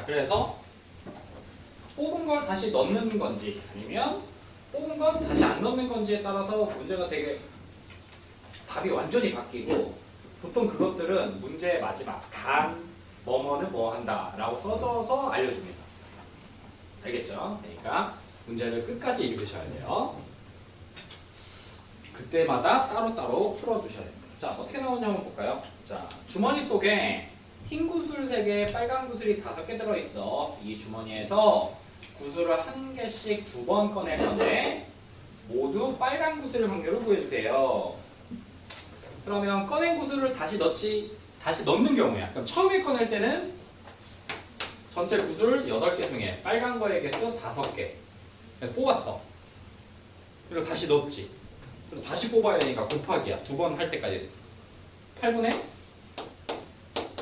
자, 그래서 뽑은 걸 다시 넣는 건지 아니면 뽑은 건 다시 안 넣는 건지에 따라서 문제가 되게 답이 완전히 바뀌고, 보통 그것들은 문제의 마지막 단 뭐뭐는 뭐 한다 라고 써줘서 알려줍니다. 알겠죠? 그러니까 문제를 끝까지 읽으셔야 돼요. 그때마다 따로따로 풀어주셔야 됩니다. 자, 어떻게 나오는지 한번 볼까요? 자, 주머니 속에 흰 구슬 3개, 빨간 구슬이 5개 들어있어. 이 주머니에서 구슬을 1개씩 2번 꺼낼 건데 모두 빨간 구슬 확률을 구해주세요. 그러면 꺼낸 구슬을 다시 넣는 경우야. 그럼 처음에 꺼낼 때는 전체 구슬 8개 중에 빨간 거의 개수 5개 뽑았어. 그리고 다시 넣었지. 그리고 다시 뽑아야 되니까 곱하기야. 2번 할 때까지 8분의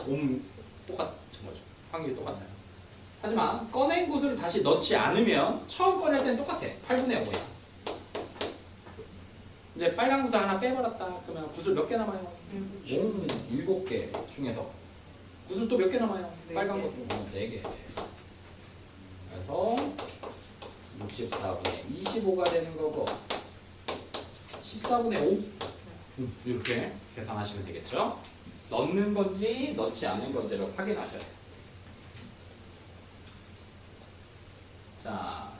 5 똑같은 거죠. 확률이 똑같아요. 하지만 꺼낸 구슬을 다시 넣지 않으면 처음 꺼낼 때는 똑같아. 8분의 5야. 이제 빨간 구슬 하나 빼버렸다. 그러면 구슬 몇 개 남아요? 7개 중에서 구슬 또 몇 개 남아요? 빨간 것도 4개. 그래서 64분의 25가 되는 거고 14분의 5 이렇게 계산하시면 되겠죠? 넣는 건지 넣지 않는 건지를 확인하셔야 돼요. 자,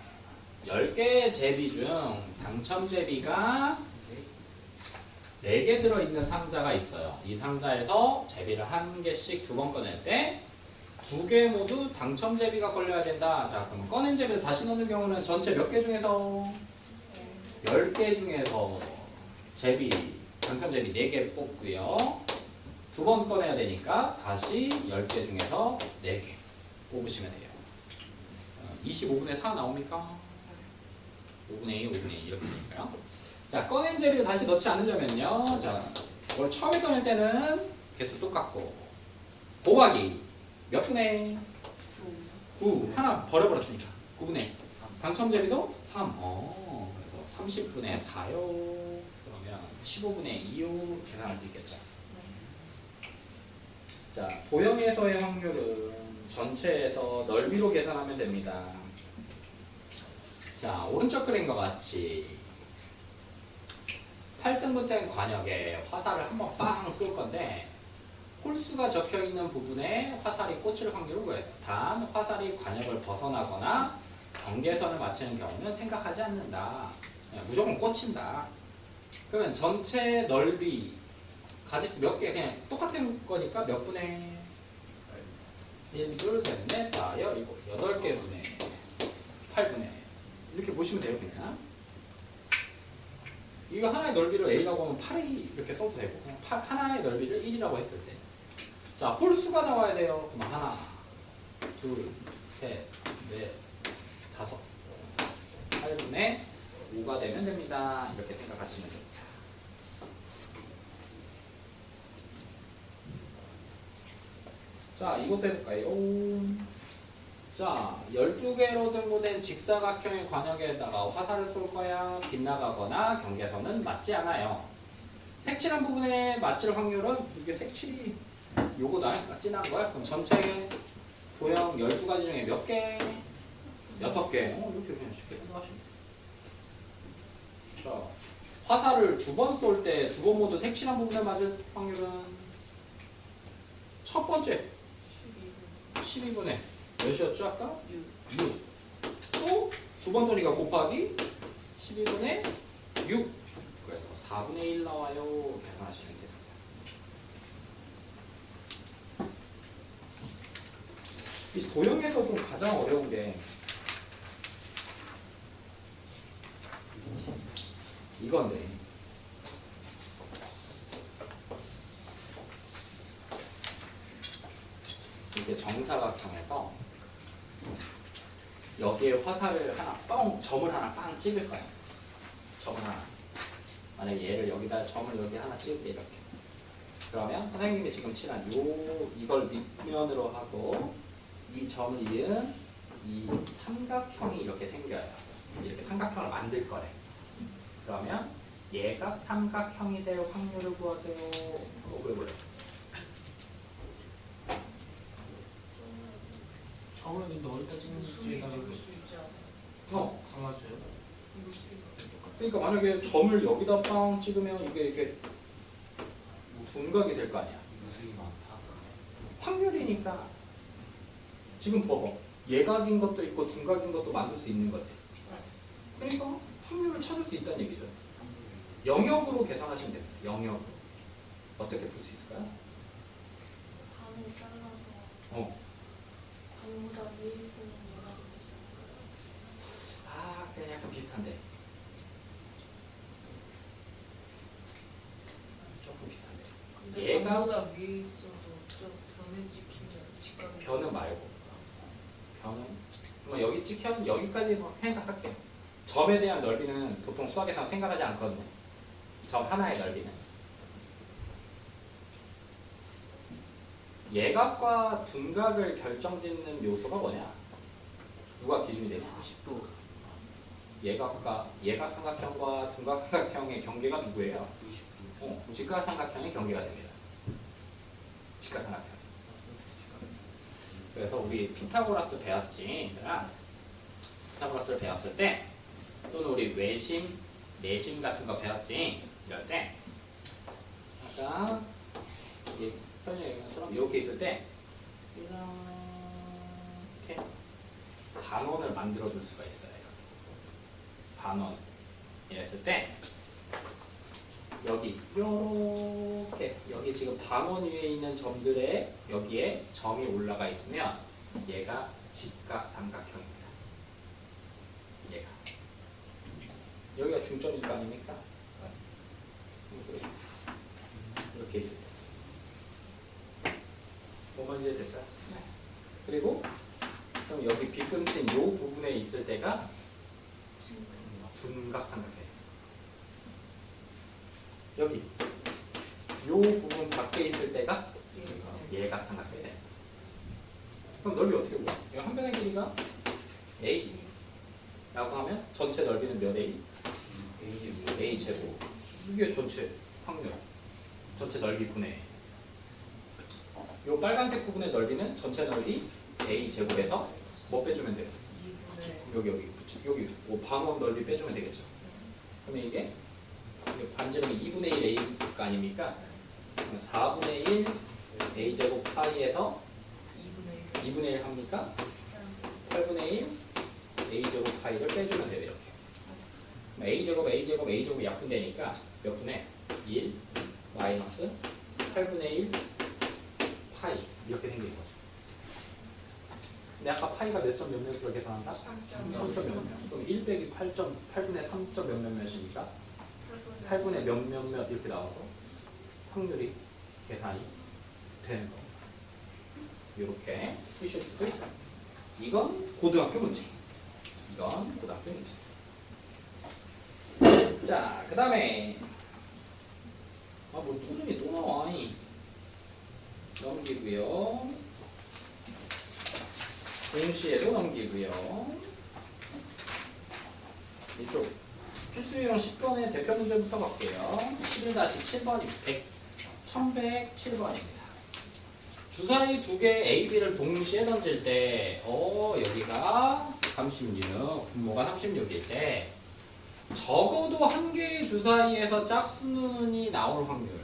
10개 제비 중 당첨 제비가 4개 들어있는 상자가 있어요. 이 상자에서 제비를 1개씩 2번 꺼낼 때 2개 모두 당첨 제비가 걸려야 된다. 자, 그럼 꺼낸 제비를 다시 넣는 경우는 전체 몇 개 중에서 10개 중에서 제비, 당첨 제비 4개 뽑고요. 2번 꺼내야 되니까 다시 10개 중에서 4개 뽑으시면 돼요. 25분의 4 나옵니까? 5분의 2, 5분의 2 이렇게 되니까요. 자, 꺼낸 제비를 다시 넣지 않으려면요. 자, 이걸 처음에 꺼낼 때는 개수 똑같고 곱하기 몇 분의 9 하나 버려버렸으니까 9분의 당첨 제비도 3. 그래서 30분의 4요. 그러면 15분의 2요 계산할 수 있겠죠. 자, 도형에서의 확률은 전체에서 넓이로 계산하면 됩니다. 자, 오른쪽 그림과 같이 8등분 된 관역에 화살을 한번 빵 쏠 건데 홀수가 적혀있는 부분에 화살이 꽂힐 확률을 구해서 단 화살이 관역을 벗어나거나 경계선을 맞추는 경우는 생각하지 않는다. 그냥 무조건 꽂힌다. 그러면 전체 넓이 가지수 몇 개 그냥 똑같은 거니까 몇 분의 1, 2, 3, 4, 5, 8개 분의 8분의 이렇게 보시면 돼요. 그냥 이거 하나의 넓이를 A라고 하면 8이 이렇게 써도 되고 그냥 하나의 넓이를 1이라고 했을 때 자, 홀수가 나와야 돼요. 그럼 하나, 둘, 셋, 넷, 5 8분의 5가 되면 됩니다. 이렇게 생각하시면 됩니다. 자, 이것도 해볼까요? 자, 12개로 등고된 직사각형의 관역에다가 화살을 쏠 거야. 빗나가거나 경계선은 맞지 않아요. 색칠한 부분에 맞을 확률은 이게 색칠이 요거다. 진한 거야. 그럼 전체 도형 12가지 중에 몇 개? 6개. 이렇게 그냥 쉽게 생각하시면 돼요. 자, 화살을 2번 쏠 때 2번 모두 색칠한 부분에 맞을 확률은 첫 번째 12분의 몇이었죠 아까? 6. 또 2번 소리가 곱하기 12분의 6. 그래서 4분의 1 나와요. 계산하시면 됩니다. 이 도형에서 좀 가장 어려운 게 이건데 이게 정사각형에서 여기에 화살을 하나 점을 하나 빵 찍을 거야. 점을 하나. 만약에 얘를 여기다 점을 여기 하나 찍을게 이렇게. 그러면 선생님이 지금 칠한 이걸 밑면으로 하고 이 점을 이은 이 삼각형이 이렇게 생겨요. 이렇게 삼각형을 만들 거래. 그러면 얘가 삼각형이 될 확률을 구하세요. 왜 그래? 점을 그러니까 만약에 점을 여기다 빵 찍으면 이게 둔각이 될 거 아니야. 무수히 많다. 확률이니까. 지금 봐봐. 예각인 것도 있고 둔각인 것도 만들 수 있는 거지. 그러니까 확률을 찾을 수 있다는 얘기죠. 영역으로 계산하시면 됩니다. 영역으로. 어떻게 풀 수 있을까요? 반을 잘라서 어. 반보다 위에 있으면 얘가 되지 않을까요? 아, 그냥 약간 비슷한데. 조금 비슷한데. 근데 얘가 반보다 위에 있어도 저 변에 찍히면 직각이 변은 말고. 변은 뭐 여기 찍혀 여기까지 뭐 생각할게요. 점에 대한 넓이는 보통 수학에서 생각하지 않거든요. 점 하나의 넓이는. 예각과 둔각을 결정짓는 요소가 뭐냐? 누가 기준이 되냐? 90도. 예각 삼각형과 둔각 삼각형의 경계가 누구예요? 90도. 직각 삼각형의 경계가 됩니다. 직각 삼각형. 그래서 우리 피타고라스 배웠지. 얘들아. 피타고라스를 배웠을 때 또는 우리 외심, 내심 같은 거 배웠지. 이럴 때 아까 이 설명 얘기한 것처럼 이렇게 있을 때 이렇게 반원을 만들어 줄 수가 있어요. 이렇게 반원 이랬을 때 여기 이렇게 여기 지금 반원 위에 있는 점들에 여기에 점이 올라가 있으면 얘가 직각 삼각형입니다. 얘가 여기가 중점일 거 아닙니까? 이렇게 있을 때 뭐만 이제 됐어요? 그리고 그럼 여기 빗금친 이 부분에 있을 때가 둔각 삼각형이에요. 여기 이 부분 밖에 있을 때가 예각 삼각형이 돼. 그럼 넓이 어떻게 구해? 이 한 변의 길이가 A 라고 하면 전체 넓이는 몇 A? A 제곱. 이게 전체 확률. 전체 넓이 분의 이 빨간색 부분의 넓이는 전체 넓이 A 제곱에서 뭐 빼주면 돼요? 2분의 여기 반원 넓이 빼주면 되겠죠. 그러면 이게 반지름이 2분의 1 A가 아닙니까? 4분의 1 A 제곱 파이에서 2분의 2분의 1 합니까? 8분의 1 A 제곱 파이를 빼주면 돼요. 이렇게. A 제곱 A제곱이 약분되니까 몇 분의 1 마이너스 8분의 1 파이 이렇게 생긴 거죠. 근데 아까 파이가 몇 점 몇 몇으로 계산한다? 3점 몇 몇. 그럼 1 빼기 8분의 3점 몇 몇 몇이니까 8분의 몇 몇 몇 이렇게 나와서 확률이 계산이 되는 겁니다. 이렇게 푸실 수도 있어요. 이건 고등학교 문제. 이건 고등학교 문제. 자, 그 다음에 뭐 또준이 또 나와. 넘기고요. 동시에도 넘기고요. 이쪽 필수유형 10번의 대표 문제부터 갈게요. 11-7번이 1107번입니다. 주사위 두 개 A, B를 동시에 던질 때 여기가 36, 분모가 36일 때 적어도 한 개의 주사위에서 짝수는이 나올 확률.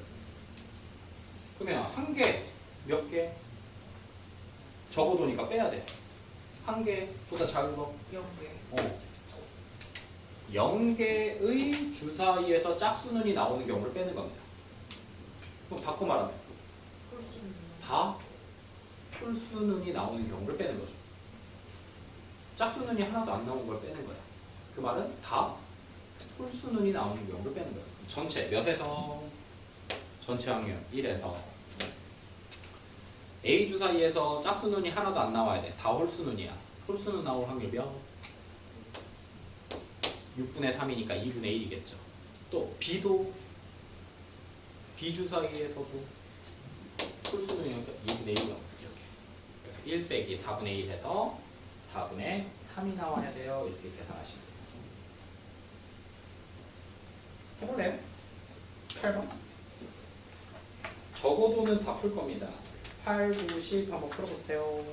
그러면 한 개, 몇 개? 적어도니까 빼야 돼. 한 개보다 작은 거? 0개 0개의 주사위에서 짝수는이 나오는 경우를 빼는 겁니다. 그럼 바꿔 말하면 홀수는 다 홀수는이 나오는 경우를 빼는 거죠. 짝수는이 하나도 안 나온 걸 빼는 거야. 그 말은 다 홀수는이 나오는 경우를 빼는 거야. 전체 몇에서? 전체 확률 1에서 A 주사위에서 짝수는이 하나도 안 나와야 돼. 다 홀수는이야. 홀수는 나올 확률 몇? 6분의 3이니까 2분의 1이겠죠. 또 B도 B 주사위에서도 홀수는이니까 2분의 1이 나오고 이렇게. 그래서 1 빼기 4분의 1 해서 4분의 3이 나와야 돼요. 이렇게 계산하시면 돼요. 해볼래요? 8번. 적어도는 다 풀 겁니다. 8, 9, 10 한번 풀어보세요.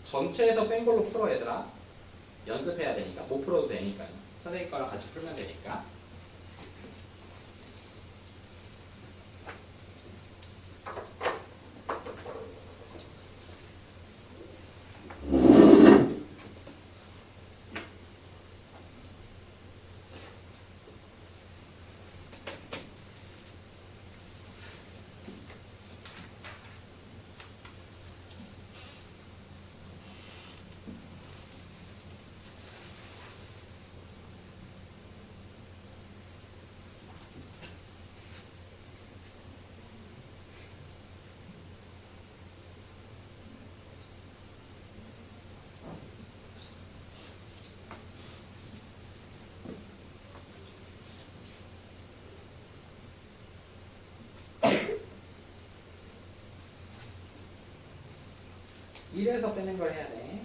전체에서 뺀 걸로 풀어 얘들아. 연습해야 되니까 못 풀어도 되니까요. 선생님 거랑 같이 풀면 되니까. 일에서 빼는 걸 해야 돼.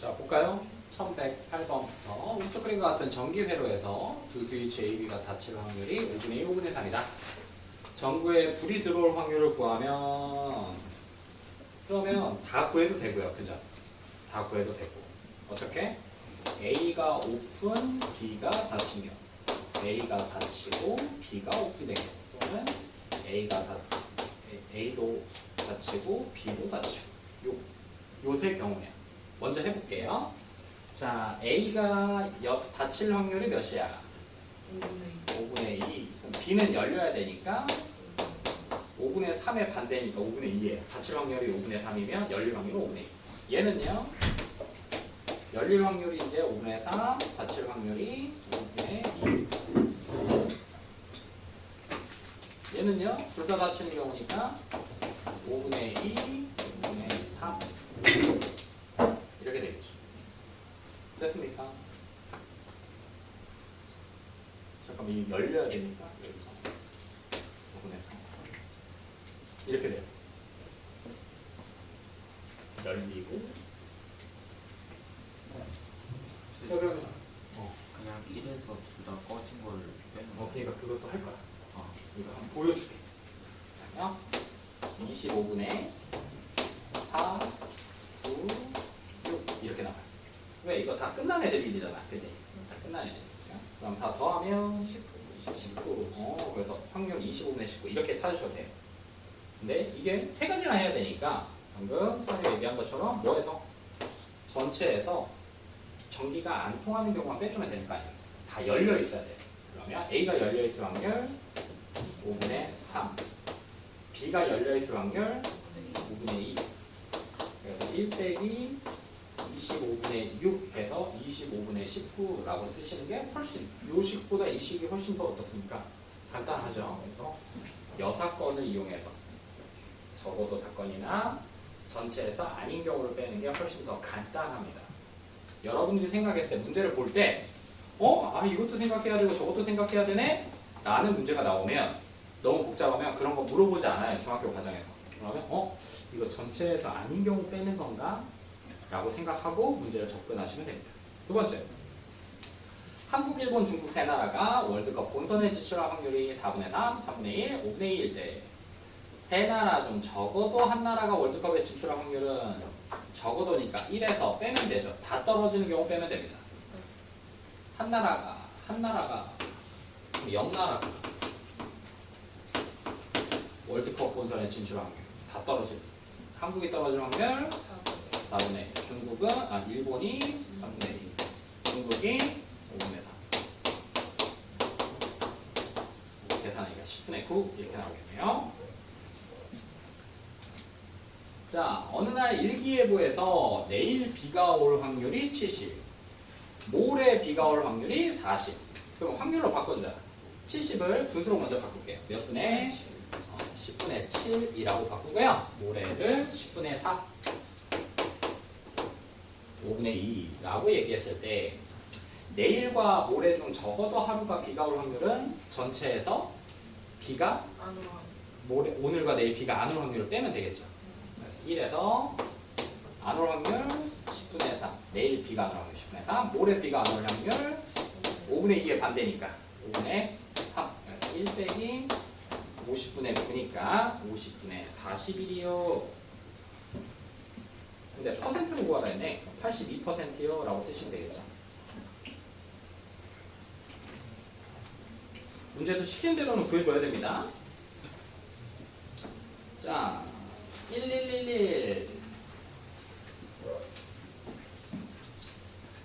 자, 볼까요? 1108번부터 오른쪽 그림과 같은 전기 회로에서 두 스위치 AB가 닫힐 확률이 5분의 1, 5분의 3이다. 전구에 불이 들어올 확률을 구하면 그러면 다 구해도 되고요. 그죠? 다 구해도 되고 어떻게? A가 오픈, B가 닫히면 A가 닫히고 B가 오픈되고 또는 A도 닫히고 B도 닫히고 요 세 경우야. 먼저 해볼게요. 자, A가 닫힐 확률이 몇이야? 5분의 2. B는 열려야 되니까 5분의 3의 반대니까 5분의 2예요. 닫힐 확률이 5분의 3이면 열릴 확률은 5분의 2. 얘는요. 열릴 확률이 이제 5분의 3, 닫힐 확률이 5분의 2. 얘는요. 둘 다 닫히는 경우니까 5분의 2, 5분의 3 이렇게 되겠죠. 됐습니까? 잠깐만 이 열려야 되니까 여기서 5분의 3 이렇게 돼요. 열리고 자 그러면 그냥 1에서 둘 다 꺼진 거를 빼는 거. 그러니까 그것도 할 거야. 이거 한번 보여줄게. 그러면 25분의 4, 9, 6 이렇게 나와요. 왜 이거 다 끝난 애들이잖아, 그지? 다 끝난 애들. 그럼 다 더하면 19. 그래서 확률 25분의 19 이렇게 찾으셔도 돼요. 근데 이게 세 가지나 해야 되니까 방금 선생님이 얘기한 것처럼 뭐해서 전체에서 전기가 안 통하는 경우만 빼주면 되는 거 아니에요. 다 열려 있어야 돼요. 그러면 A가 열려 있을 확률 5분의 3, B가 열려 있을 확률 5분의 2. 그래서 1 빼기 25분의 6 해서 25분의 19라고 쓰시는 게 훨씬 요 식보다 이 식이 훨씬 더 어떻습니까? 간단하죠. 그래서 여사건을 이용해서 적어도 사건이나 전체에서 아닌 경우를 빼는 게 훨씬 더 간단합니다. 여러분들이 생각했을 때 문제를 볼 때 이것도 생각해야 되고 저것도 생각해야 되네? 라는 문제가 나오면 너무 복잡하면 그런 거 물어보지 않아요. 중학교 과정에서. 그러면 이거 전체에서 아닌 경우 빼는 건가? 라고 생각하고 문제를 접근하시면 됩니다. 두 번째, 한국, 일본, 중국 세 나라가 월드컵 본선에 진출할 확률이 4분의 3, 3분의 1, 5분의 2일 때 세 나라 중 적어도 한 나라가 월드컵에 진출할 확률은 적어도니까 1에서 빼면 되죠. 다 떨어지는 경우 빼면 됩니다. 한 나라가 옆 나라가 월드컵 본선에 진출할 확률 다 떨어지고 한국이 떨어질 확률 4분의 1, 일본이 3분의 2, 중국이 5분의 3. 계산하니까 10분의 9 이렇게 나오겠네요. 자, 어느 날 일기예보에서 내일 비가 올 확률이 70, 모레 비가 올 확률이 40. 그럼 확률로 바꿔주자. 70을 분수로 먼저 바꿀게요. 몇 분의? 10분의 7이라고 바꾸고요. 모레를 10분의 4. 5분의 2라고 얘기했을 때 내일과 모레 중 적어도 하루가 비가 올 확률은 전체에서 비가 오늘과 내일 비가 안 올 확률을 빼면 되겠죠. 그래서 1에서 안 올 확률 10분의 3, 내일 비가 안 올 확률 10분의 3, 모레 비가 안 올 확률 5분의 2의 반대니까 5분의 3. 그래서 1 빼기 50분의 9니까 50분의 41이요. 근데 퍼센트를 구하라 했네. 82%요 라고 쓰시면 되겠죠. 문제도 시키는 대로는 구해줘야 됩니다. 자, 1111.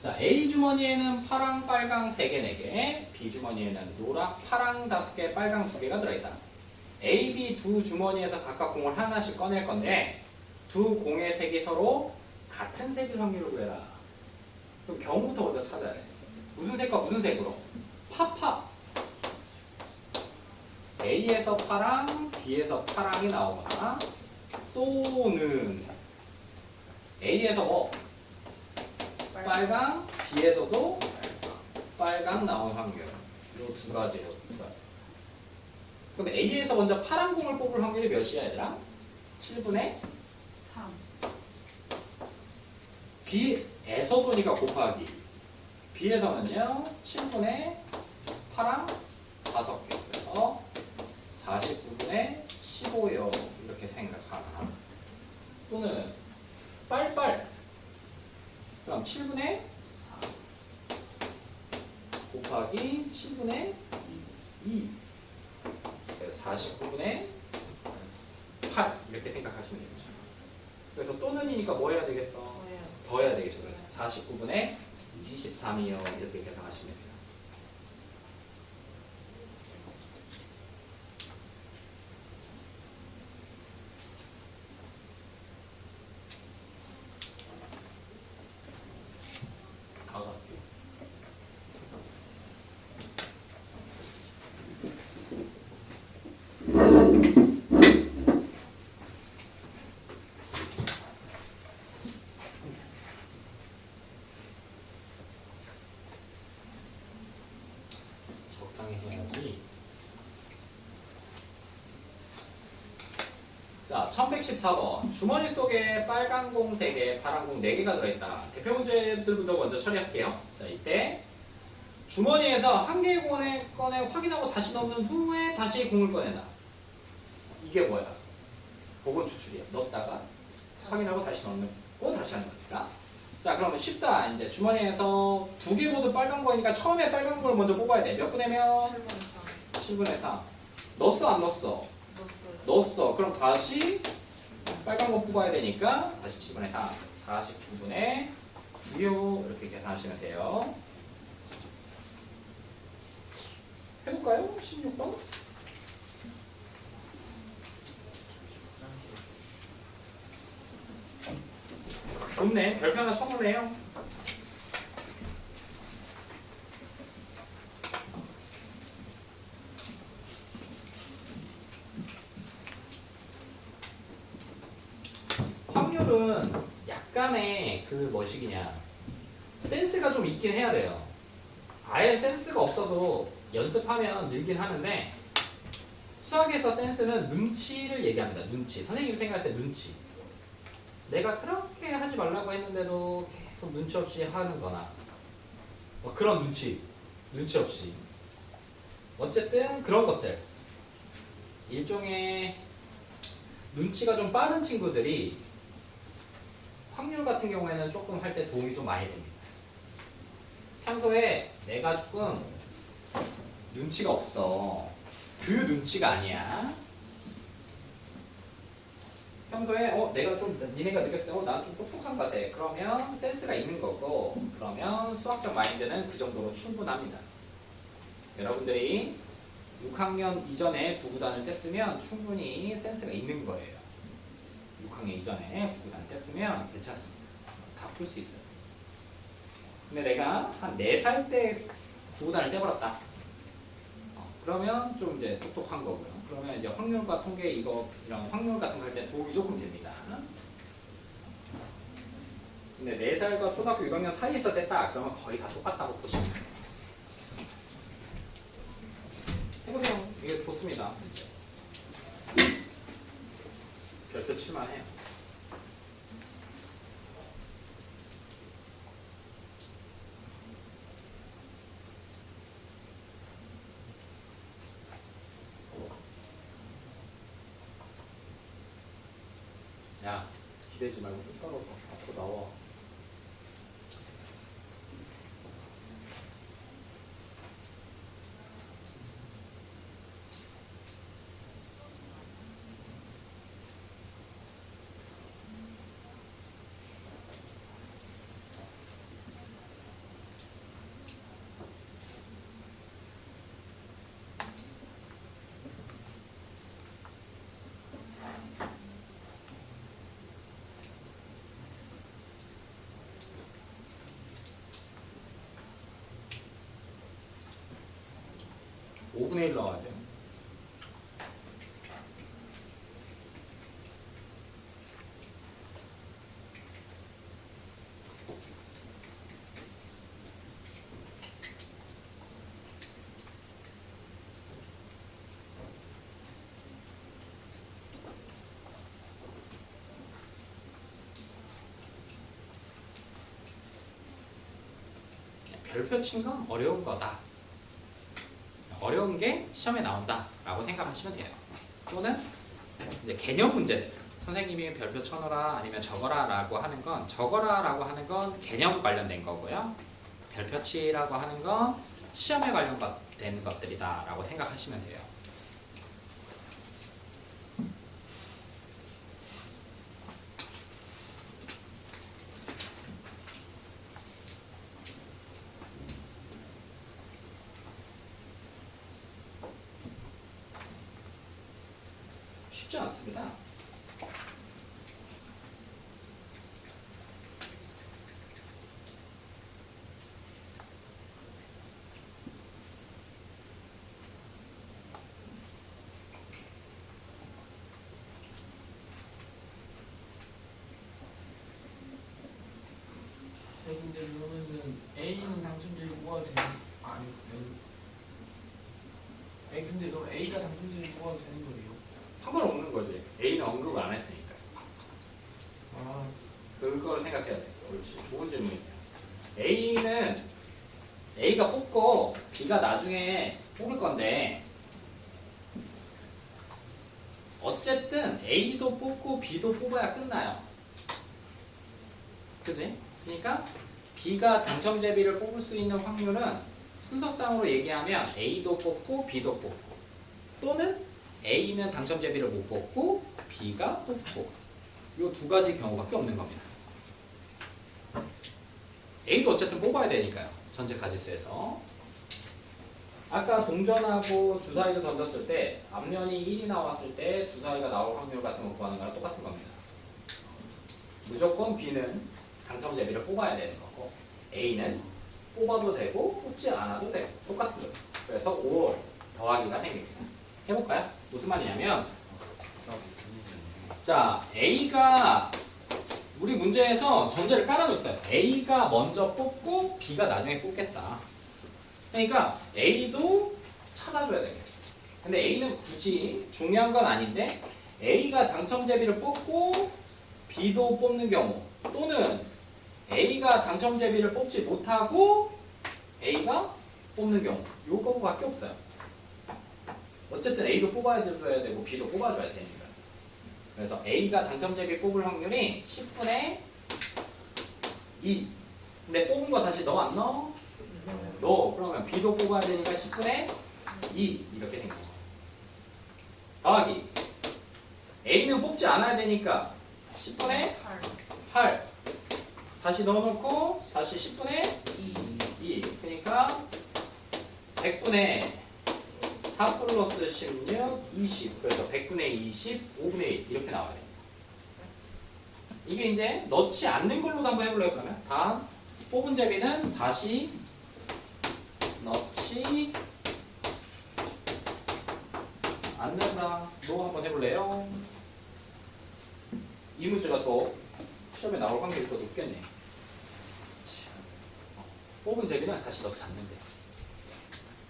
자, A 주머니에는 파랑, 빨강 3개, 4개, B 주머니에는 노랑, 파랑 5개, 빨강 2개가 들어있다. A, B 두 주머니에서 각각 공을 하나씩 꺼낼 건데 두 공의 색이 서로 같은 색일 확률을 구해라. 그럼 경우부터 먼저 찾아야 돼. 무슨 색과 무슨 색으로? 파파. A에서 파랑, B에서 파랑이 나오거나 또는 A에서 뭐? 빨강, B에서도 빨강 나온 확률. 이 두 가지로. 그럼 A에서 먼저 파란 공을 뽑을 확률이 몇이야 얘들아? 7분의 3. B에서도니까 곱하기 B에서는요 7분의 파랑 5개 그래서 49분의 15요 이렇게 생각하나 또는 빨빨 그럼 7분의 4 곱하기 7분의 2 49분의 8 이렇게 생각하시면 되겠죠. 그래서 또는이니까 뭐 해야 되겠어? 더 해야 되겠죠. 49분의 23이요 이렇게 계산하시면 돼요. 1114번. 주머니 속에 빨간 공 3개, 파란 공 4개가 들어있다. 대표 문제들부터 먼저 처리할게요. 자, 이때 주머니에서 한 개의 공을 꺼내 확인하고 다시 넣는 후에 다시 공을 꺼내다. 이게 뭐야? 복원 추출이야. 넣었다가 확인하고 다시 넣는 거 다시 하는 거니까. 자, 그러면 쉽다. 이제 주머니에서 2개 모두 빨간 거니까 처음에 빨간 걸 먼저 뽑아야 돼. 몇 분의 몇? 7번 7분의 3. 넣었어, 안 넣었어? 넣었어요. 넣었어. 그럼 다시 빨간 거 뽑아야 되니까 다시 7분의 3. 49분의 9요. 이렇게 계산하시면 돼요. 해볼까요? 16번? 좋네. 별표 하나 쳐보네요. 확률은 약간의 그 뭐시기냐 센스가 좀 있긴 해야 돼요. 아예 센스가 없어도 연습하면 늘긴 하는데 수학에서 센스는 눈치를 얘기합니다. 눈치. 선생님이 생각할 때 눈치. 내가 그렇게 하지 말라고 했는데도 계속 눈치 없이 하는 거나 뭐 그런 눈치 없이 어쨌든 그런 것들 일종의 눈치가 좀 빠른 친구들이 확률 같은 경우에는 조금 할 때 도움이 좀 많이 됩니다. 평소에 내가 조금 눈치가 없어. 그 눈치가 아니야. 평소에 내가 좀 니네가 느꼈을 때 난 좀 똑똑한 것 같아. 그러면 센스가 있는 거고 그러면 수학적 마인드는 그 정도로 충분합니다. 여러분들이 6학년 이전에 구구단을 뗐으면 충분히 센스가 있는 거예요. 6학년 이전에 구구단을 뗐으면 괜찮습니다. 다 풀 수 있어요. 근데 내가 한 4살 때 구구단을 떼버렸다. 그러면 좀 이제 똑똑한 거고요. 그러면 이제 확률과 통계 이런 확률 같은 거 할 때 도움이 조금 됩니다. 근데 4살과 초등학교 6학년 사이에서 뗐다. 그러면 거의 다 똑같다고 보시면 돼요. 해보세요. 이게 좋습니다. 별표 칠만해요. 야, 기대지 말고 뚝 떨어서 앞으로 나와. 오 5분의 1 나와야 돼요. 별표 친 건 어려운 거다. 어려운 게 시험에 나온다 라고 생각하시면 돼요. 또는 이제 개념 문제들 선생님이 별표 쳐놓으라 아니면 적어라 라고 하는 건 적어라 라고 하는 건 개념 관련된 거고요. 별표 치라고 하는 건 시험에 관련된 것들이다 라고 생각하시면 돼요. 쉽지 않습니다. 근데 그러면은 A는 당첨자를 뽑아도 되는 아니 근데 그럼 A가 당첨자를 뽑아도 되는 거예요? 상관없는 거지. A는 언급을 안 했으니까. 그걸 생각해야 돼. 옳지. 좋은 질문이네요. A가 뽑고 B가 나중에 뽑을 건데 어쨌든 A도 뽑고 B도 뽑아야 끝나요. 그지? 그러니까 B가 당첨 대비를 뽑을 수 있는 확률은 순서상으로 얘기하면 A도 뽑고 B도 뽑고 또는 A는 당첨 대비를 못 뽑고 B가 뽑고 이 두 가지 경우밖에 없는 겁니다. A도 어쨌든 뽑아야 되니까요. 전체 가지수에서. 아까 동전하고 주사위를 던졌을 때 앞면이 1이 나왔을 때 주사위가 나올 확률 같은 거 구하는 거랑 똑같은 겁니다. 무조건 B는 당첨 대비를 뽑아야 되는 거고 A는 뽑아도 되고 뽑지 않아도 되고 똑같은 거예요. 그래서 5 더하기가 생깁니다. 해볼까요? 무슨 말이냐면 자 A가 우리 문제에서 전제를 깔아줬어요. A가 먼저 뽑고 B가 나중에 뽑겠다. 그러니까 A도 찾아줘야 되겠다. 근데 A는 굳이 중요한 건 아닌데 A가 당첨 대비를 뽑고 B도 뽑는 경우 또는 A가 당첨 대비를 뽑지 못하고 A가 뽑는 경우 요거밖에 없어요. 어쨌든 A도 뽑아줘야 되고 B도 뽑아줘야 되니까. 그래서 A가 당첨 대비 뽑을 확률이 10분의 2. 근데 뽑은 거 다시 넣어 안 넣어? 넣어. 그러면 B도 뽑아야 되니까 10분의 2 이렇게 된 거죠. 더하기 A는 뽑지 않아야 되니까 10분의 8 다시 넣어놓고 다시 10분의 2 그러니까 100분의 4 플러스 16, 20 그래서 100분의 20, 5분의 1 이렇게 나와야 됩니다. 이게 이제 넣지 않는 걸로도 한번 해볼래요? 그러면 다음 뽑은 제비는 다시 넣지 않는다 로 한번 해볼래요? 이 문제가 더 시험에 나올 확률이 더 높겠네. 뽑은 제비는 다시 넣지 않는데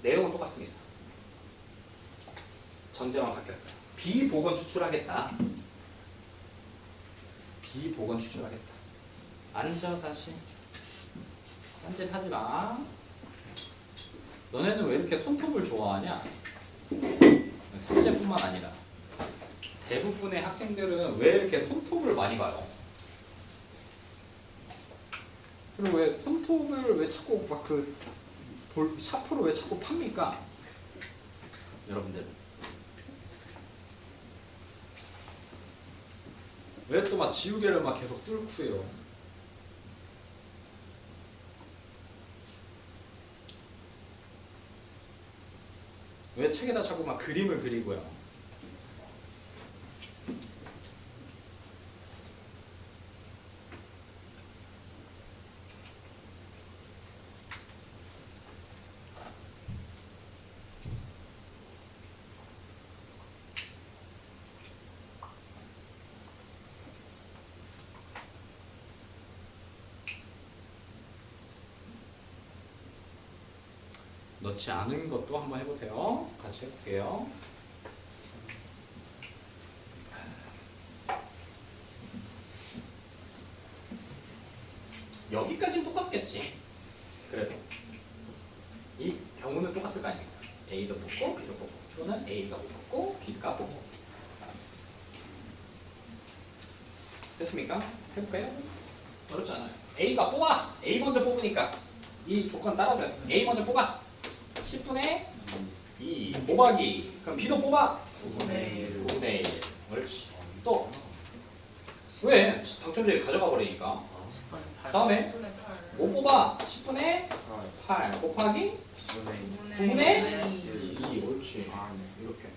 내용은 똑같습니다. 전제만 바뀌었어요. 비복원 추출하겠다. 비복원 추출하겠다. 앉아 다시. 딴짓하지 마. 너네는 왜 이렇게 손톱을 좋아하냐? 선재뿐만 아니라 대부분의 학생들은 왜 이렇게 손톱을 많이 봐요? 그리고 왜 손톱을 왜 자꾸 막 그 샤프로 왜 자꾸 팝니까? 여러분들 왜 또 막 지우개를 막 계속 뚫고요? 왜 책에다 자꾸 막 그림을 그리고요? 넣지 않은 것도 한번 해보세요. 같이 해볼게요. 여기까지는 똑같겠지. 그래도 이 경우는 똑같을 거 아닙니까? A도 뽑고 B도 뽑고 또는 A가 못 뽑고 B가 뽑고 됐습니까? 해볼까요? 어렵지 않아요. A가 뽑아! A 먼저 뽑으니까 이 조건 따라줘야 돼. A 먼저 뽑아! 10분의 2 곱하기 그럼 B도 뽑아 9분의 1 옳지. 또 왜? 당첨자를 가져가 버리니까 다음에 뭐 뽑아 10분의 8 곱하기 9분의 2 옳지. 이렇게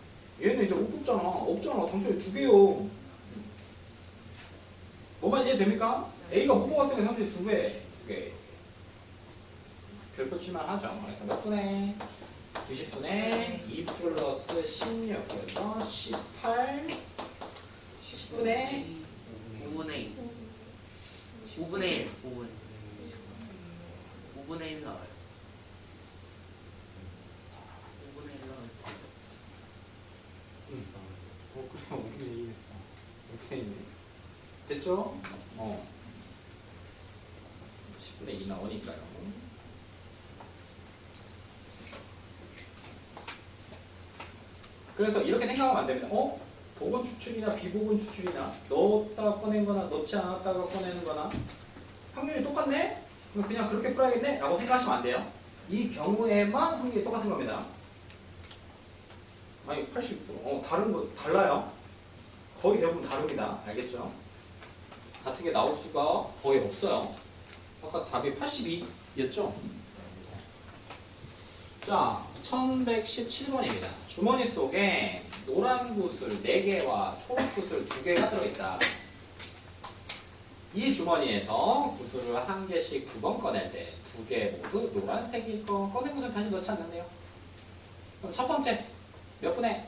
얘는 이제 못 뽑잖아. 없잖아. 당첨자 2개요. 뭐만 이해됩니까? A가 못 뽑았으니까 당첨자 2개 2개 별표 칠만하죠. 그래서 몇 분의 90분의 2 플러스 16 그래서 18 10분의 5분의 2 5분의 1 5분의 1 나와요. 5분의 1 나와요. 알겠죠? 10분의 2 나오니까요. 그래서 이렇게 생각하면 안 됩니다. 복원 추출이나 비복원 추출이나 넣었다가 꺼낸 거나 넣지 않았다가 꺼내는 거나 확률이 똑같네? 그럼 그냥 그렇게 풀어야겠네? 라고 생각하시면 안 돼요. 이 경우에만 확률이 똑같은 겁니다. 아니 80% 다른 거 달라요. 거의 대부분 다릅니다. 알겠죠? 같은 게 나올 수가 거의 없어요. 아까 답이 82였죠? 자, 1117번입니다. 주머니 속에 노란 구슬 4개와 초록 구슬 2개가 들어있다. 이 주머니에서 구슬을 1개씩 2번 꺼낼 때 2개 모두 노란색일 거 꺼낸 구슬 다시 넣지 않는데요. 그럼 첫 번째 몇 분의?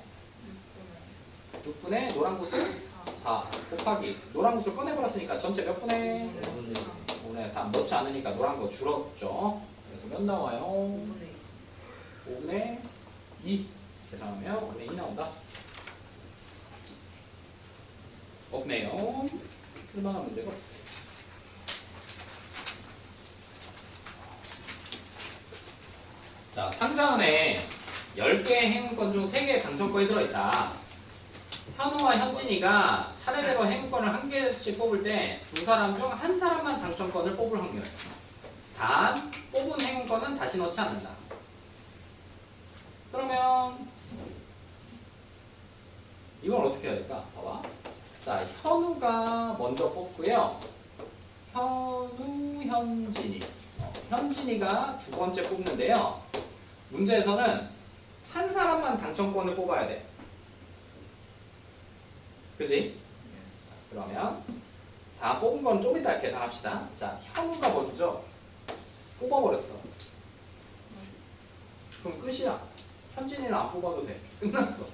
6분의 노란 구슬 4 곱하기 노란 구슬 꺼내버렸으니까 전체 몇 분의? 5분의 3 넣지 않으니까 노란 거 줄었죠. 그래서 몇 나와요? 5분의 2 계산하면 5분의 2 나온다. 없네요. 쓸만한 문제가 없어요. 자, 상자 안에 10개의 행운권 중 3개의 당첨권이 들어있다. 현우와 현진이가 차례대로 행운권을 1개씩 뽑을 때 두 사람 중 한 사람만 당첨권을 뽑을 확률. 단, 뽑은 행운권은 다시 넣지 않는다. 그러면 이건 어떻게 해야 될까? 봐봐. 자, 현우가 먼저 뽑고요. 현우, 현진이. 현진이가 두 번째 뽑는데요. 문제에서는 한 사람만 당첨권을 뽑아야 돼. 그지? 자, 그러면 다 뽑은 건 좀 이따 계산합시다. 자, 현우가 먼저 뽑아버렸어. 그럼 끝이야. 현진이는 안 뽑아도 돼. 끝났어.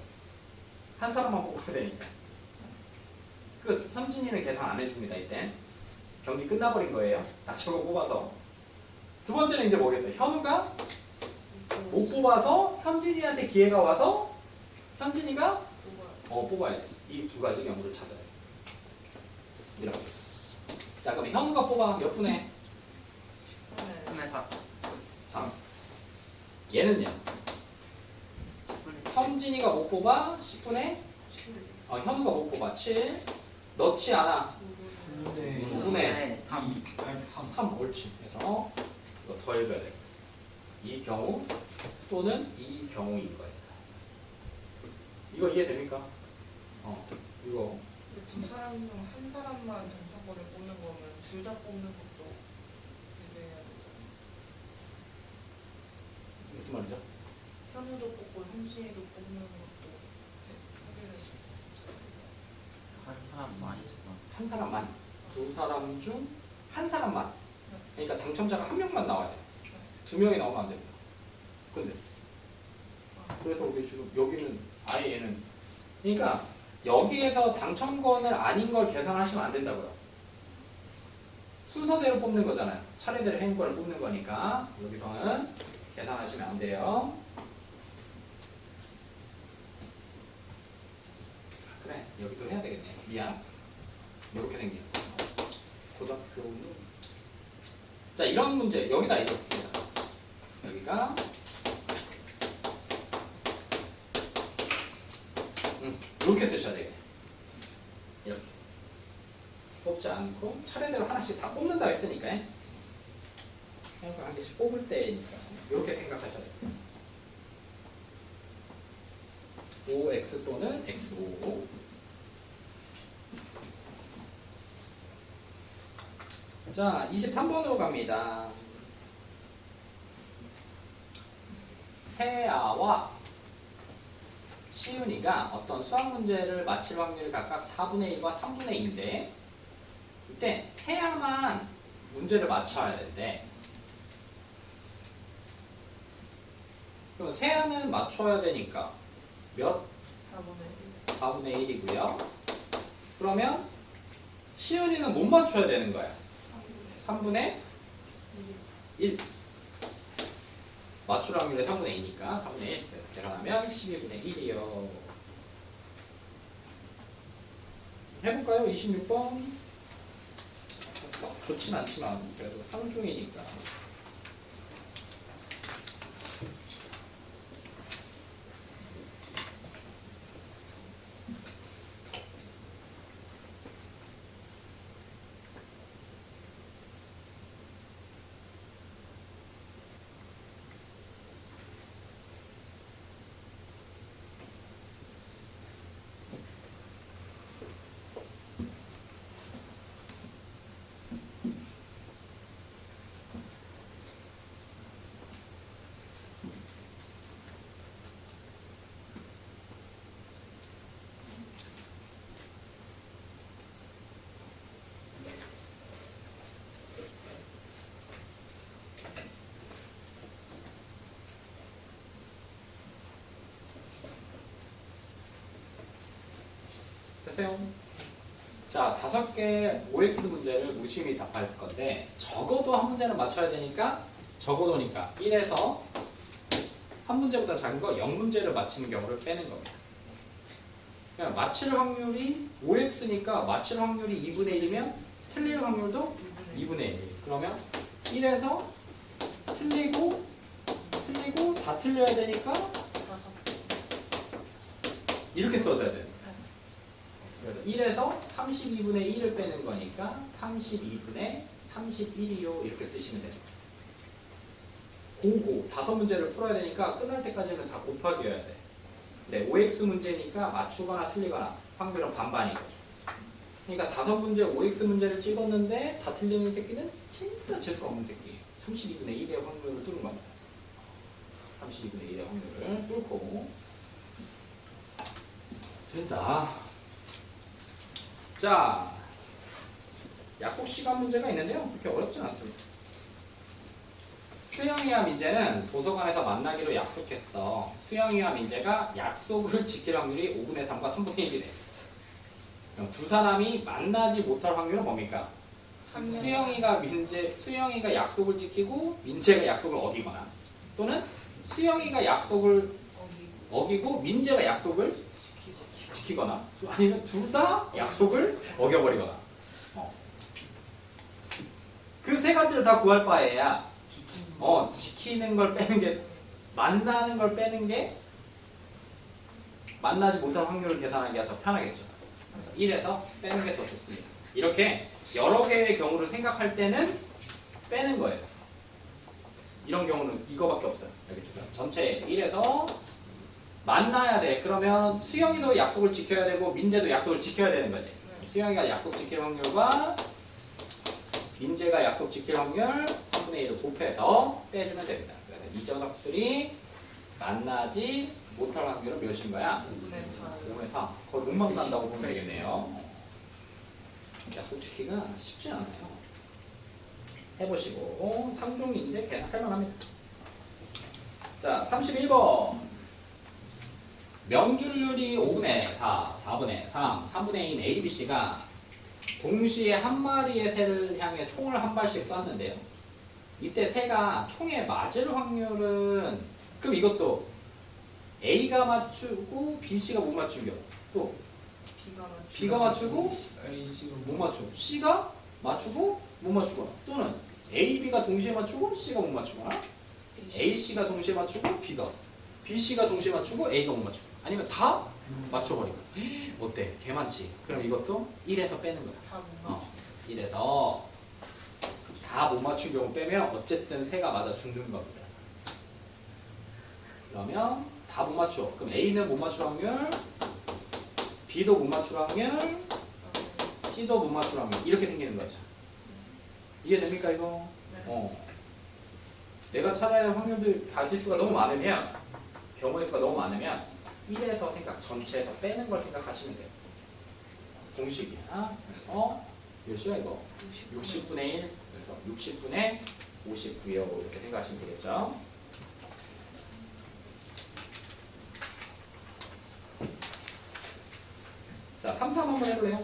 한 사람만 뽑아야 되니까. 끝. 현진이는 계산 안 해줍니다. 이때 경기 끝나버린 거예요. 딱 저거 뽑아서. 두 번째는 이제 뭐겠어? 현우가 못 뽑아서 현진이한테 기회가 와서 현진이가 뽑아야지. 이 두 가지 경우를 찾아야 돼. 이렇게. 자, 그럼 현우가 뽑아 몇 분의? 10분의 4 3. 얘는요? 현진이가 못 뽑아 10분의? 현우가 못 뽑아 7. 넣지 않아 9분의 3 3. 옳지. 그래서 이거 더해줘야 돼. 이 경우 또는 이 경우인 거예요. 이거 이해됩니까? 이거 두 사람 중 한 사람만 당첨권을 뽑는 거면 둘 다 뽑는 것도 해야 되잖아요. 무슨 말이죠? 현우도 뽑고 현진이도 뽑는 것도 해결할 수 없어요. 한 사람만 있잖아. 한 사람만. 두 사람 중 한 사람만. 그러니까 당첨자가 한 명만 나와야 돼. 두 명이 나오면 안 됩니다. 근데 그래서 우리 지금 여기는 아예 얘는 그러니까 여기에서 당첨권을 아닌 걸 계산하시면 안 된다고요. 순서대로 뽑는 거잖아요. 차례대로 행운권을 뽑는 거니까 여기서는 계산하시면 안 돼요. 그래, 여기도 해야 되겠네. 미안. 이렇게 생긴 고등학교. 자, 이런 문제 여기다 이거 여기가 이렇게 쓰셔야 되겠네. 이렇게 뽑지 않고 차례대로 하나씩 다 뽑는다 했으니까 행운권 한 개씩 뽑을 때니까 이렇게 생각하셔야 돼요. OX 또는 XO. 자, 23번으로 갑니다. 세아와 시윤이가 어떤 수학 문제를 맞힐 확률이 각각 4분의 1과 3분의 2인데 이때 세아만 문제를 맞춰야 되는데 그럼 세아는 맞춰야 되니까 몇? 4분의 1이고요. 그러면 시윤이는 못 맞춰야 되는 거야. 3분의 1. 맞출 확률이 3분의 2니까 3분의 1. 그래서 계산하면 12분의 1이요. 해볼까요? 26번. 좋진 않지만 그래도 상중이니까. 됐어요? 자, 5개 OX 문제를 무심히 답할 건데 적어도 한 문제는 맞춰야 되니까 적어도니까 1에서 한 문제보다 작은 거 0문제를 맞히는 경우를 빼는 겁니다. 그냥 맞힐 확률이 OX니까 맞힐 확률이 2분의 1이면 틀릴 확률도 2분의 1. 그러면 1에서 틀리고 다 틀려야 되니까 이렇게 써줘야 돼요. 그래서 1에서 32분의 1을 빼는 거니까 32분의 31이요 이렇게 쓰시면 돼요. 고고 5문제를 풀어야 되니까 끝날 때까지는 다 곱하기여야 돼. 네, OX 문제니까 맞추거나 틀리거나 확률은 반반인 거죠. 그러니까 5문제 OX 문제를 찍었는데 다 틀리는 새끼는 진짜 재수가 없는 새끼예요. 32분의 1의 확률을 뚫은 겁니다. 32분의 1의 확률을 뚫고 된다. 자, 약속 시간 문제가 있는데요. 그렇게 어렵진 않습니다. 수영이와 민재는 도서관에서 만나기로 약속했어. 수영이와 민재가 약속을 지킬 확률이 5분의 3과 3분의 1이래. 그럼 두 사람이 만나지 못할 확률은 뭡니까? 수영이가 약속을 지키고 민재가 약속을 어기거나 또는 수영이가 약속을 어기고 민재가 약속을 지키거나 아니면 둘 다 약속을 어겨버리거나 그 세 가지를 다 구할 바에야 지키는 걸 빼는 게 만나는 걸 빼는 게 만나지 못할 확률을 계산하기가 더 편하겠죠. 그래서 1에서 빼는 게 더 좋습니다. 이렇게 여러 개의 경우를 생각할 때는 빼는 거예요. 이런 경우는 이거밖에 없어요. 알겠죠? 전체 1에서 만나야 돼. 그러면 수영이도 약속을 지켜야 되고 민재도 약속을 지켜야 되는 거지. 수영이가 약속 지킬 확률과 민재가 약속 지킬 확률 3분의 1을 곱해서 빼주면 됩니다. 그래서 이 녀석들이 만나지 못할 확률은 몇인 거야? 5분의 3. 거의 못 만난다고 보면 되겠네요. 약속 지키기가 쉽지 않아요. 해보시고 상중인데 그냥 할만합니다. 자, 31번. 명중률이 5분의 4, 4분의 3, 3분의 2인 A, B, C가 동시에 한 마리의 새를 향해 총을 한 발씩 쐈는데요. 이때 새가 총에 맞을 확률은 그럼 이것도 A가 맞추고 B, C가 못 맞춘 경우 또 B가 맞추고 못 맞추고 C가 맞추고 못 맞추거나 또는 A, B가 동시에 맞추고 C가 못 맞추거나 A, C가 동시에 맞추고 B가 B, C가 동시에 맞추고 A가 못 맞추고 아니면 다 맞춰버리고 어때? 개 많지? 그럼 이것도 1에서 빼는 거야. 1에서 다 못 맞춘 경우 빼면 어쨌든 새가 맞아 죽는 겁니다. 그러면 다 못 맞춰. 그럼 A는 못 맞출 확률, B도 못 맞출 확률, C도 못 맞출 확률 이렇게 생기는 거죠. 이해됩니까 이거? 내가 찾아야 할 확률들 가지수가 너무 많으면 경우의 수가 너무 많으면 1에서 전체에서 빼는 걸 생각하시면 돼요. 공식이야. 그래서 몇 시야 이거? 60분의 1. 그래서 60분의 59요. 이렇게 생각하시면 되겠죠. 자, 3, 3 한번 해볼래요?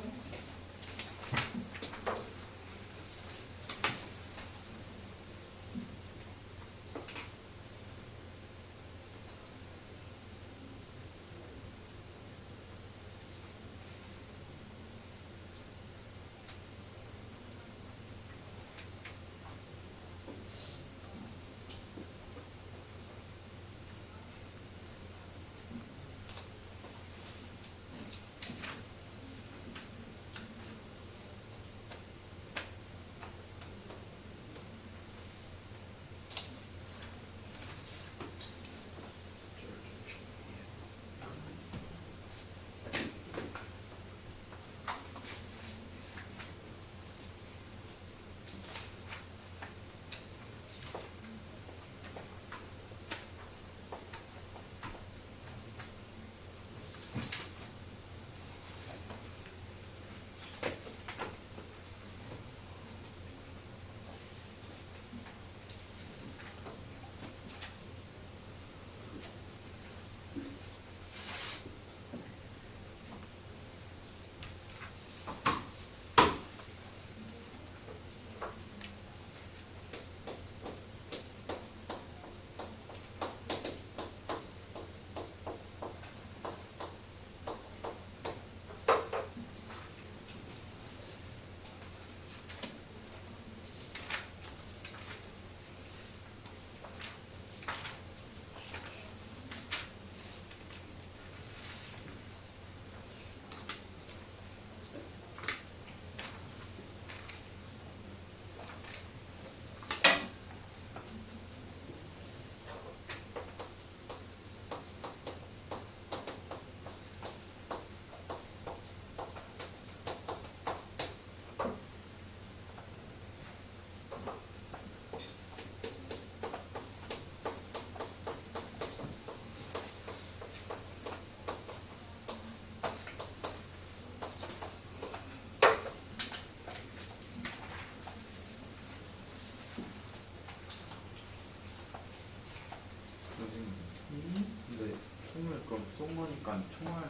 그럼 쏘모니까 총알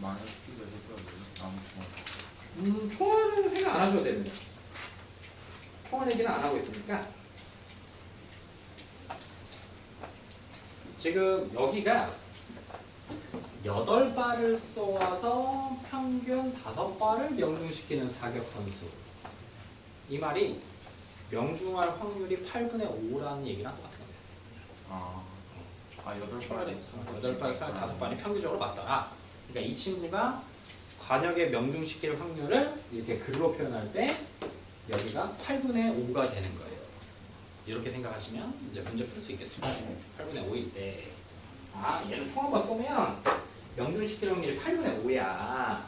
마이너스를 했어야 돼요. 나무 총알. 총알은 생각 안 하셔도 됩니다. 총알 얘기는 안 하고 있으니까. 지금 여기가 8발을 쏘아서 평균 5발을 명중시키는 사격 선수. 이 말이 명중할 확률이 8분의 5라는 얘기랑 똑같은 겁니다. 아, 총알에 8발. 8발에 5발이 평균적으로 맞더라. 그러니까 이 친구가 관역에 명중시킬 확률을 이렇게 글로 표현할 때 여기가 8분의 5가 되는 거예요. 이렇게 생각하시면 이제 문제 풀 수 있겠죠. 8분의 5일 때, 아, 얘는 총 한 번 쏘면 명중시킬 확률이 8분의 5야.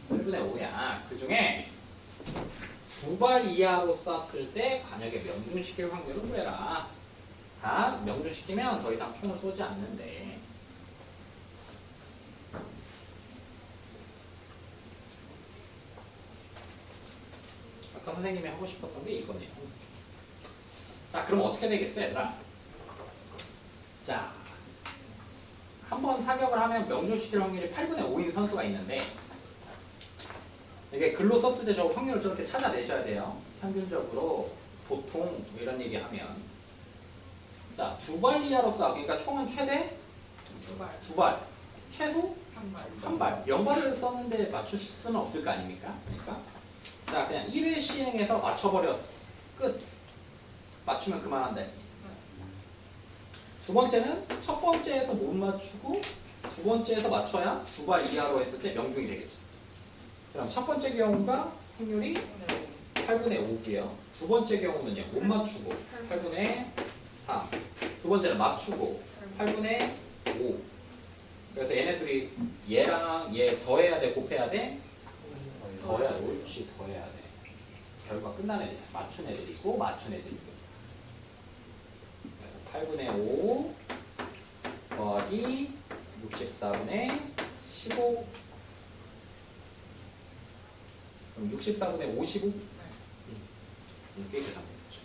8분의 5야. 그 중에 2발 이하로 쐈을 때 관역에 명중시킬 확률을 구해라. 다 명중시키면 더 이상 총을 쏘지 않는데. 아까 선생님이 하고 싶었던 게 이거네요. 자, 그럼 어떻게 되겠어요, 얘들아? 자, 한 번 사격을 하면 명중시킬 확률이 8분의 5인 선수가 있는데, 이게 글로 썼을 때 저 확률을 저렇게 찾아내셔야 돼요. 평균적으로 보통 이런 얘기 하면, 자, 2발 이하로 쏴. 그러니까 총은 최대 두 발, 2발, 최소 한 발. 1발. 0발을 썼는데 맞추실 수는 없을 거 아닙니까? 그러니까 자, 그냥 1회 시행해서 맞춰버려. 끝. 맞추면 그만한다 했으니까. 두 번째는 첫 번째에서 못 맞추고 두 번째에서 맞춰야 2발 이하로 했을 때 명중이 되겠죠. 그럼 첫 번째 경우가 확률이 8분의 5고요. 두 번째 경우는요, 못 맞추고 8분의 3. 두 번째는 맞추고 8분의 5. 그래서 얘네 둘이 얘랑 얘 더해야 돼, 곱해야 돼? 더해야 돼. 옳지, 더해야 돼. 결과 끝난 애들, 맞춘 애들이고 맞춘 애들이고. 그래서 8분의 5 더하기 64분의 15. 그럼 64분의 55? 이렇게 계산되는 거죠.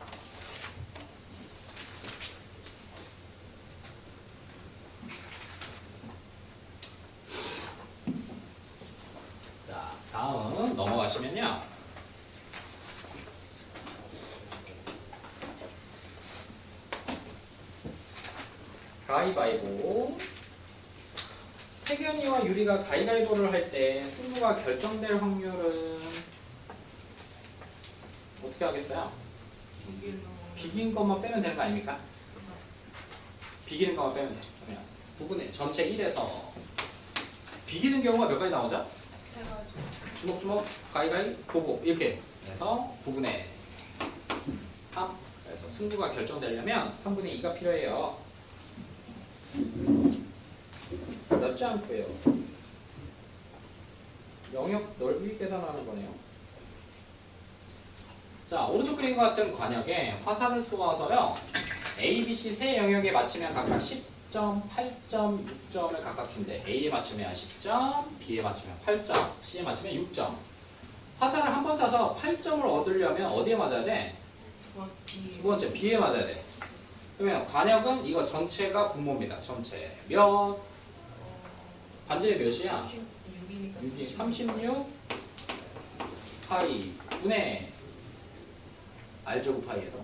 자, 다음 넘어가시면요. 가위바위보. 태견이와 유리가 가위바위보를 할 때 승부가 결정될 확률은 어떻게 하겠어요? 비긴 것만 빼면 되는 거 아닙니까? 비기는 것만 빼면 돼. 그러면 9분의 전체 1에서 비기는 경우가 몇 가지 나오죠? 해가지고 주먹주먹, 가위가위, 보고 이렇게 해서 9분의 3. 그래서 승부가 결정되려면 3분의 2가 필요해요. 넓지 않고요. 영역 넓이 계산하는 거네요. 자, 오른쪽 그림과 같은 관역에 화살을 쏘아서요, A, B, C 세 영역에 맞추면 각각 10점, 8점, 6점을 각각 준대. A에 맞추면 10점, B에 맞추면 8점, C에 맞추면 6점. 화살을 한 번 쏴서 8점을 얻으려면 어디에 맞아야 돼? 두 번째 B에 맞아야 돼. 그러면 관역은 이거 전체가 분모입니다. 전체 몇? 반지의 몇이야? 6이니까 6이 36 파이 분의 R제곱 파이에서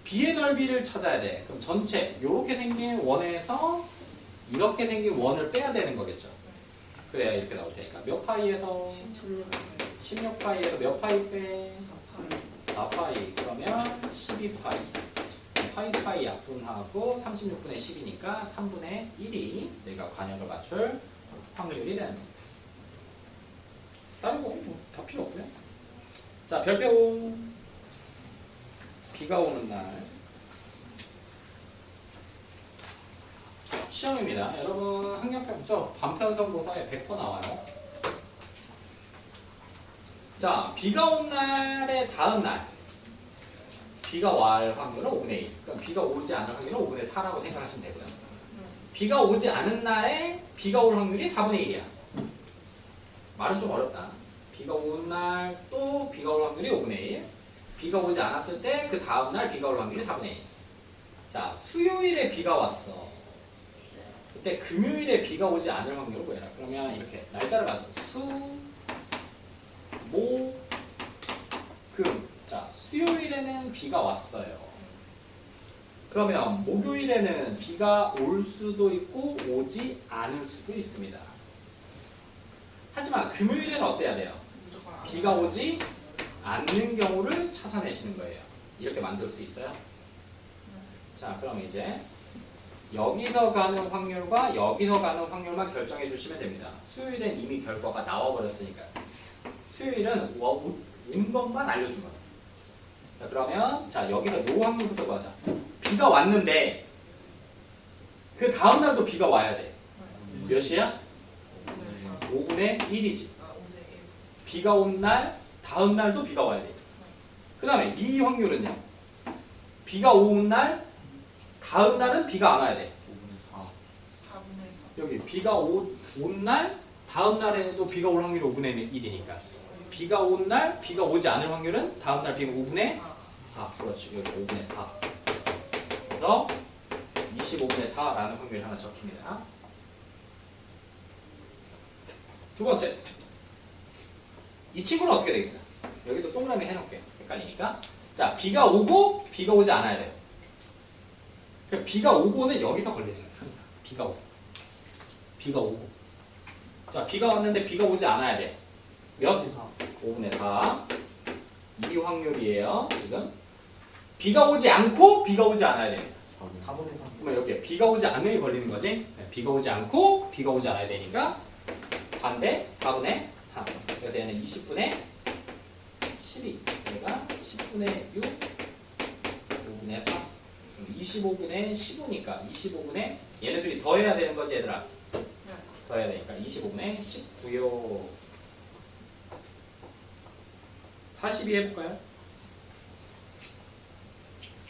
B의 넓이를 찾아야 돼. 그럼 전체 이렇게 생긴 원에서 이렇게 생긴 원을 빼야 되는 거겠죠. 그래야 이렇게 나올 테니까 몇 파이에서 16파이에서 몇 파이 빼? 4파이. 그러면 12파이. 파이 약분하고 36분의 10이니까 3분의 1이 내가 관역을 맞출 확률이 되는 겁니다. 다른 거 다 필요 없고요. 자, 별표. 비가 오는 날 시험입니다. 여러분 학력평점 반편성고사에 100% 나와요. 자, 비가 온 날의 다음 날 비가 올 확률은 5분의 1. 그럼 비가 오지 않을 확률은 5분의 4라고 생각하시면 되고요. 비가 오지 않은 날에 비가 올 확률이 4분의 1이야. 말은 좀 어렵다. 비가 온 날 또 비가 올 확률이 5분의 1. 비가 오지 않았을 때 그 다음 날 비가 올 확률이 4분의 1. 자, 수요일에 비가 왔어. 그때 금요일에 비가 오지 않을 확률은 뭐야? 그러면 이렇게 날짜를 봐서 수, 모, 금. 자, 수요일에는 비가 왔어요. 그러면 목요일에는 비가 올 수도 있고 오지 않을 수도 있습니다. 하지만 금요일에는 어때야 돼요? 무조건 안 비가 오지 않는 경우를 찾아내시는 거예요. 이렇게 만들 수 있어요. 자, 그럼 이제 여기서 가는 확률과 여기서 가는 확률만 결정해 주시면 됩니다. 수요일엔 이미 결과가 나와 버렸으니까. 수요일은 온 것만 알려준 거예요. 자, 그러면 자, 여기서 요 확률부터 보자. 비가 왔는데 그 다음 날도 비가 와야 돼. 몇이야? 5분의 1이지. 아, 5분의 1. 비가 온 날, 다음 날도 비가 와야 돼. 그 다음에 이 확률은요. 비가 온 날, 다음 날은 비가 안 와야 돼. 5분의 4. 4분의 4. 여기 비가 온 날, 다음 날에도 비가 올 확률이 5분의 1이니까. 비가 온 날, 비가 오지 않을 확률은 다음 날 비가 5분의 4. 그렇지. 여기 5분의 4. 그래서 25분의 4라는 확률이 하나 적힙니다. 두 번째. 이 친구는 어떻게 되겠어요? 여기도 동그라미 해놓을게요. 헷갈리니까. 자, 비가 오고 비가 오지 않아야 돼요. 그럼 비가 오고는 여기서 걸리는 거예요. 항상. 비가 오고. 비가 오고. 자, 비가 왔는데 비가 오지 않아야 돼. 몇? 5분의 4. 이 확률이에요. 지금. 비가 오지 않고 비가 오지 않아야 됩니다. 4분의 3. 그러면 여기 비가 오지 않으면 걸리는 거지. 네, 비가 오지 않고 비가 오지 않아야 되니까 반대 4분의 3. 그래서 얘는 20분의 12. 얘가 10분의 6. 5분의 8. 25분의 15니까 25분의 얘네들이 더해야 되는 거지 얘들아. 더해야 되니까 25분의 19요. 42 해볼까요?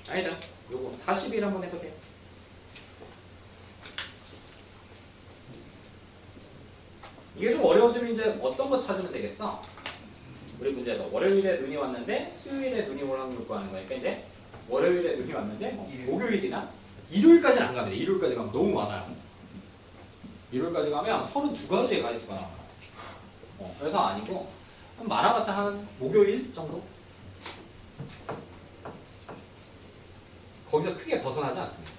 아니다. 요거 41 한번 해볼게요. 이게 좀 어려워지면 이제 어떤 거 찾으면 되겠어? 우리 문제에서 월요일에 눈이 왔는데 수요일에 눈이 올 확률 구하는 거니까 이제 월요일에 눈이 왔는데 뭐 목요일이나 일요일까지는 안 가면 돼. 일요일까지 가면 너무 많아요. 일요일까지 가면 32가지의 가지수가 나와요. 그래서 아니고 많아봤자 한 목요일 정도? 거기서 크게 벗어나지 않습니다.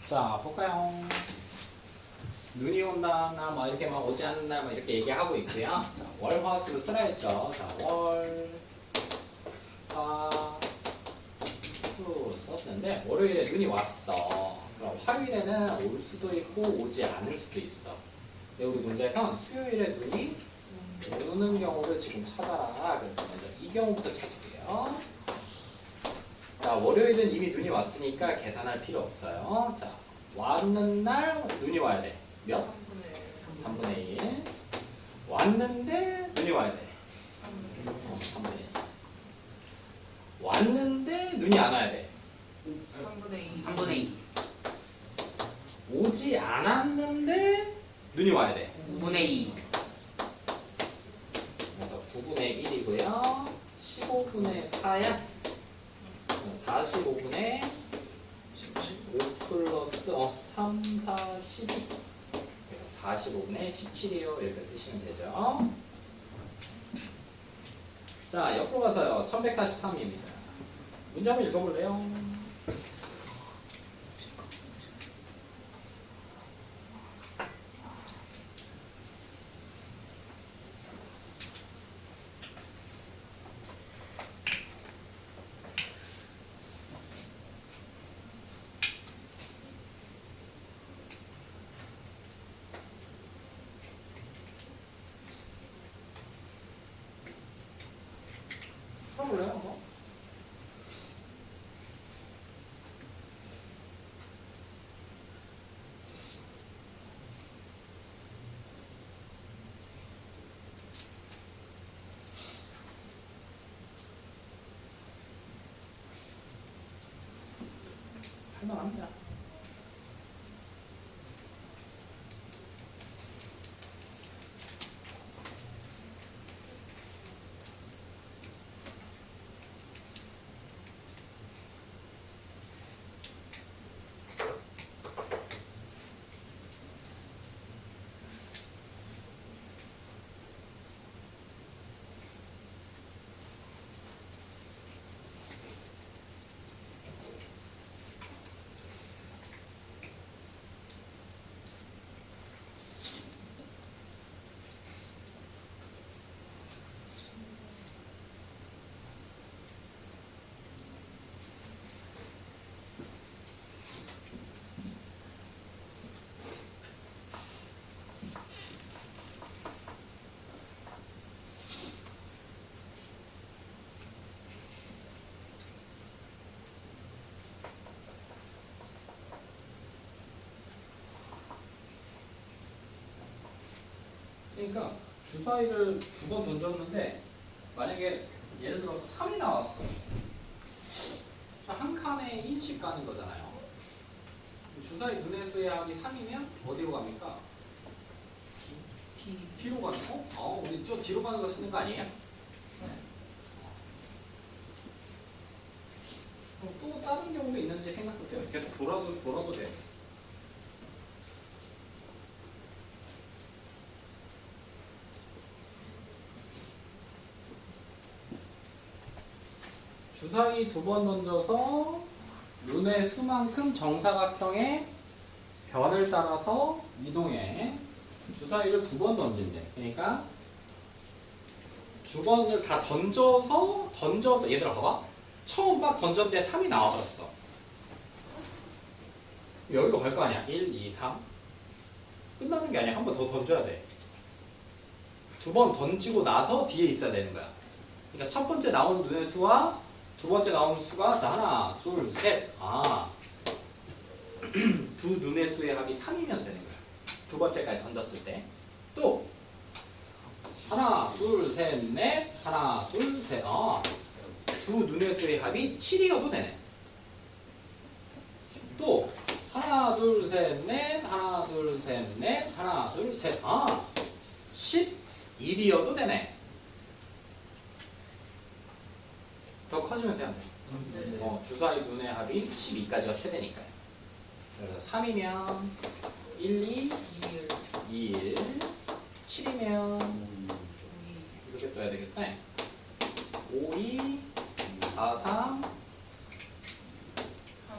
자, 볼까요? 눈이 온다나 뭐 이렇게 막 오지 않는 날 뭐 이렇게 얘기하고 있고요. 자, 월, 화, 수 쓰라 했죠. 자, 월, 화, 월요일에 눈이 왔어. 그럼 화요일에는 올 수도 있고 오지 않을 수도 있어. 근데 우리 문제에선 수요일에 눈이 오는 경우를 지금 찾아라. 그래서 먼저 이 경우부터 찾을게요. 자, 월요일은 이미 눈이 왔으니까 계산할 필요 없어요. 자, 왔는 날 눈이 와야 돼. 몇? 3분의 1. 왔는데 눈이 와야 돼. 3분의 1. 왔는데 눈이 안 와야 돼. 3분의 2. 오지 않았는데 눈이 와야 돼. 5분의 2. 그래서 9분의 1이고요. 15분의 4야. 45분의 5 플러스 3, 4, 12. 그래서 45분의 17이에요. 이렇게 쓰시면 되죠. 자, 옆으로 가서요. 1143입니다. 문제 한번 읽어볼래요? 풀어볼래요? 한번? 할만합니다. 그러니까 주사위를 2번 던졌는데 만약에 예를 들어서 3이 나왔어. 한 칸에 1씩 가는 거잖아요. 주사위 눈의 수의 합이 3이면 어디로 갑니까? T로 가는 거? 우리 좀 뒤로 가는 거 찾는 거 아니에요? 그럼 또 다른 경우도 있는지 생각해보세요. 계속 돌아도 돼요. 주사위 2번 던져서 눈의 수만큼 정사각형의 변을 따라서 이동해. 주사위를 2번 던진대. 그러니까 주번을 다 던져서 얘들아 봐봐. 처음 막 던졌는데 3이 나와버렸어. 여기로 갈 거 아니야. 1, 2, 3. 끝나는 게 아니야. 한 번 더 던져야 돼. 2번 던지고 나서 뒤에 있어야 되는 거야. 그러니까 첫 번째 나온 눈의 수와 두 번째 나온 수가 자 하나, 둘, 셋. 두 눈의 수의 합이 3이면 되는 거야. 두 번째까지 던졌을 때. 또 하나, 둘, 셋, 넷. 하나, 둘, 셋. 두 눈의 수의 합이 7이어도 되네. 또 하나, 둘, 셋, 넷. 하나, 둘, 셋, 넷. 하나, 둘, 셋. 11이어도 되네. 더 커지면 돼야 돼. 주사위 눈의 합이 12까지가 최대니까요. 그래서 3이면 1, 2, 2, 1, 7이면 이렇게 써야 되겠다. 5, 2, 4, 3,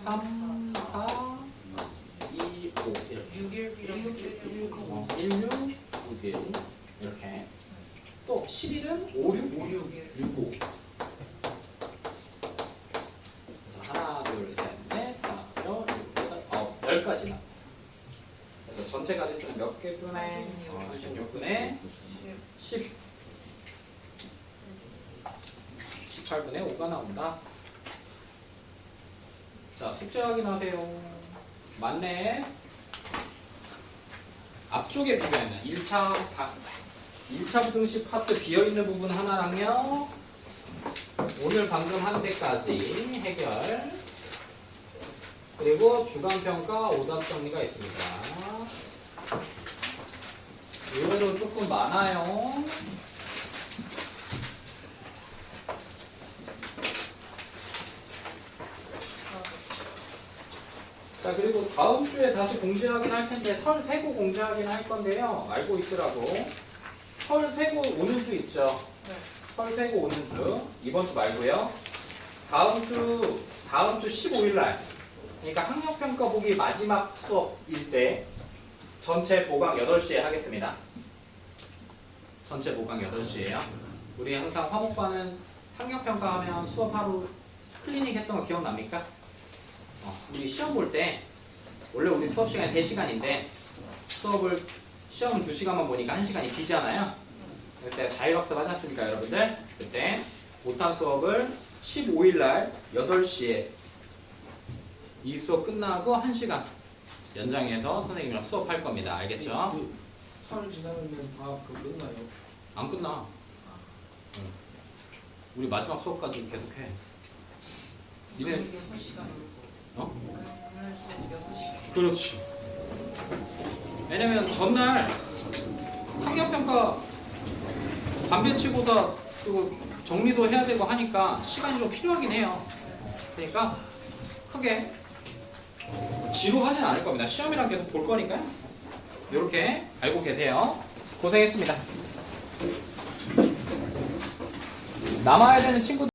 3, 4, 2, 5 이렇게 1, 6, 9, 1 이렇게 또 11은 5, 6, 6, 5 하나, 둘, 셋, 넷, 하나, 8까지나. 그래서 전체 가지수는 몇 개분의 36분의 10 18분의 5가 나온다. 자, 숙제 확인하세요. 맞네. 앞쪽에 비교하면 1차 부등식 파트 비어있는 부분 하나랑요. 오늘 방금 한 데까지 해결. 그리고 주간평가 오답 정리가 있습니다. 의외로 조금 많아요. 자, 그리고 다음 주에 다시 공지 확인할 텐데 설 세고 공지 확인할 건데요. 알고 있으라고. 설 세고 오는 주 있죠. 네. 설 세고 오는 주. 이번 주 말고요. 다음 주 15일 날. 그러니까 학력평가 보기 마지막 수업일 때 전체 보강 8시에 하겠습니다. 전체 보강 8시에요. 우리 항상 화목반은 학력평가 하면 수업 하루 클리닉 했던 거 기억납니까? 우리 시험 볼 때 원래 우리 수업 시간이 3시간인데 수업을 시험 2시간만 보니까 1시간이 비잖아요. 그때 자율학습 하지 않습니까, 여러분들? 그때 못한 수업을 15일 날 8시에 이 수업 끝나고 1시간 연장해서 선생님이랑 수업할 겁니다. 알겠죠? 설 지나면 다 끝나요? 안 끝나. 응. 우리 마지막 수업까지 계속해. 니네 6시간 어? 그날 수업 6시간. 그렇지. 왜냐면 전날 학력평가 반배치고사 그거 정리도 해야 되고 하니까 시간이 좀 필요하긴 해요. 그러니까 크게 지루하진 않을 겁니다. 시험이랑 계속 볼 거니까요. 이렇게 알고 계세요. 고생했습니다. 남아야 되는 친구들